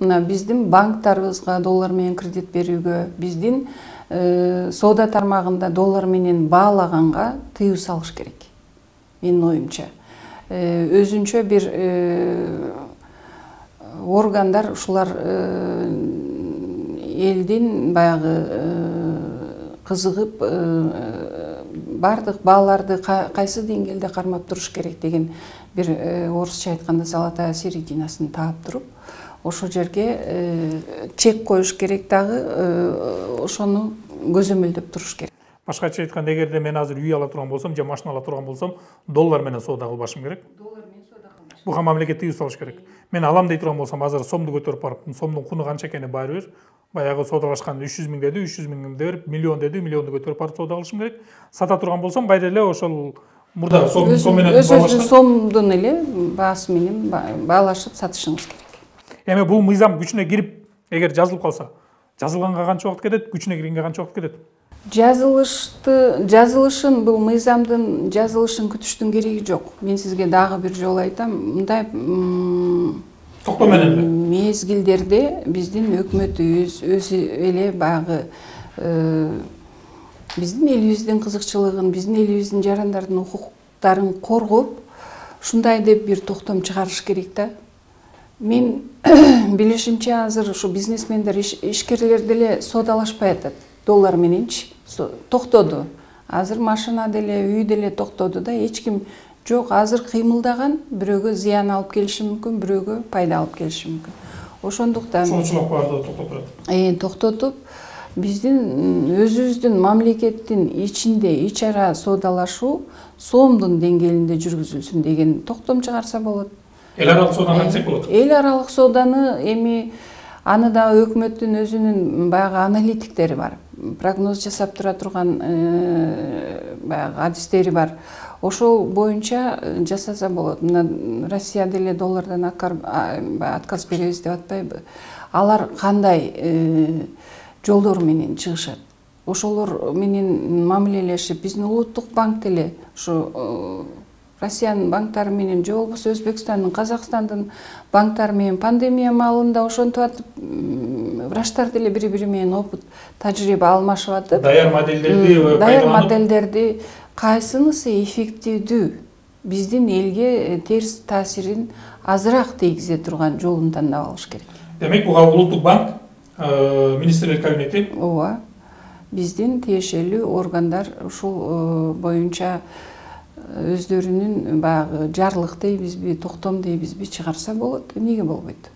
мына биздин банктарыбызга доллар менен кредит берүүгө, биздин соода тармагында доллар менен баалаганга тыюу салыш керек. Менин оюмча. Өзүнчө бир органдар ушулар элдин баягы кызыгып бардык бааларды кайсы деңгээлде кармап туруш керек деген бир орусча айтканда золотая серединасын таап туруп, ошол жерге чек коюш керек дагы, ошону көзөмөлдөп туруш керек. Башкача айтканда, эгерде мен азыр үй ала турган болсом же машина ала турган болсом, доллар менен соода кылбашым керек. Доллар менен соода кылбаш. Буга мамлекет тыюу салыш керек. Мен алам дей турган болсом, азыр сомду көтөрүп барып, сомдун куну канча экени баары бир. Баягы соодалашкан 300 000 деди, 300 000 берип, миллион деди, миллионду көтөрүп барып соода кылышым керек. Сата турган болсом, байда эле ошол мурда сом менен өзүнүн сомдун эле баасы менен баалашып сатышыңыз керек. Эми бул мыйзам күчүнө кирип, эгер жазылып калса, жазылганга канча убакыт кетет, күчүнө киргенге канча убакыт кетет? Жазылышын, бул мыйзамдын жазылышын күтүштүн кереги жок. Мен сизге дагы бир жолу айтам, мындай токтоо менен мезгилдерде биздин өкмөтүбүз өзү эле баягы биздин элибиздин кызыкчылыгын, биздин элибиздин жарандардын укуктарын коргоп, ушундай деп бир токтом чыгарыш керек да. Мен билишимче азыр ушу бизнесмендер, ишкерлер деле соодалашпай атат. Доллар мененчи токтоду. Азыр машина деле, үй деле токтоду да, эч ким жок. Азыр кыймылдаган бирөөгө зыян алып келиши мүмкүн, бирөөгө пайда алып келиши мүмкүн. Ошондуктан ошончулук барды токтотуп турат. Токтотуп, биздин өзүбүздүн мамлекеттин ичинде ич ара соодалашуу сомдун деңгээлинде жүргүзүлсүн деген токтом чыгарса болот. Эл аралык сооданы кантсек болот? Эл аралык сооданы эми аны да өкмөттүн өзүнүн баягы аналитиктери бар. Прогноз жасап тура турган баягы адистери бар. Ошол боюнча жасаса болот. Мына Россия деле доллардан отказ беребиз деп атпайбы? Алар кандай жолдор менен чыгышат? Ошолор менен мамилелешип, биздин улуттук банк деле ушу Россиянын банктары менен же болбосо Өзбекстандын, Казакстандын банктары менен пандемия маалында ошентип атып, врачтар деле бири-бири менен опыт, тажрыйба алмашып атып, даяр модельдерди кайсынысы эффективдүү, биздин элге терс таасирин азыраак тийгизе турган жолун тандап алыш керек. Демек, буга улуттук банк, министрлер кабинети, ооба, биздин тиешелүү органдар ушул боюнча өздөрүнүн баягы жарлык дейбизби, токтом дейбизби чыгарса болот, эмнеге болбойт?